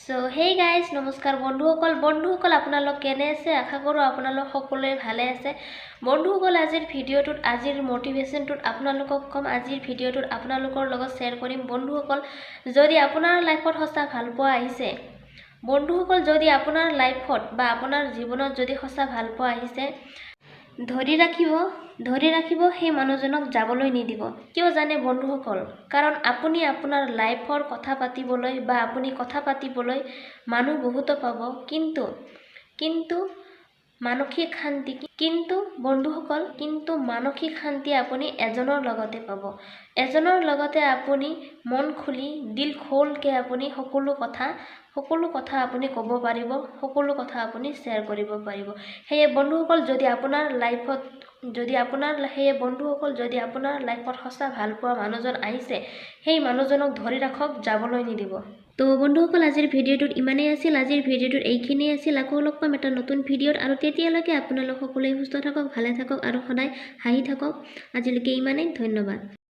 so hey guys নমস্কাৰ বন্ধুসকল আপোনালোক কেনে আছে আশা কৰোঁ আপোনালোক সকলোৱে ভালে আছে বন্ধুসকল আজিৰ মোটিভেশ্যনটোত আপোনালোকক কম আজিৰ ভিডিঅ'টোত আপোনালোকৰ লগত শ্বেয়াৰ কৰিম বন্ধুসকল যদি আপোনাৰ লাইফত সঁচা ভাল পোৱা আহিছে বন্ধুসকল যদি আপোনাৰ লাইফত বা আপোনাৰ জীৱনত যদি সঁচা ভাল পোৱা আহিছে ধৰি ৰাখিব সেই মানুহজনক যাবলৈ নিদিব কিয় জানে বন্ধুসকল কাৰণ আপুনি আপোনাৰ লাইফৰ কথা পাতিবলৈ বা আপুনি কথা পাতিবলৈ মানুহ বহুত পাব কিন্তু মানসিক শান্তি মানসিক শান্তি আপুনি এজনৰ লগতে পাব এজনৰ লগতে আপুনি মন খুলি দিল খোলকে আপুনি সকলো কথা আপুনি ক'ব পাৰিব সকলো কথা আপুনি শ্বেয়াৰ কৰিব পাৰিব হেয়ে বন্ধুসকল যদি আপোনাৰ লাইফত সঁচা ভাল পোৱা মানুহজন আহিছে সেই মানুহজনক ধৰি ৰাখক যাবলৈ নিদিব তো বন্ধুসকল আজিৰ ভিডিঅ'টোত ইমানেই আছিল আজিৰ ভিডিঅ'টোত এইখিনিয়ে আছিল আকৌ লগ পাম এটা নতুন ভিডিঅ'ত আৰু তেতিয়ালৈকে আপোনালোক সকলোৱে সুস্থ থাকক ভালে থাকক আৰু সদায় হাঁহি থাকক আজিলৈকে ইমানেই ধন্যবাদ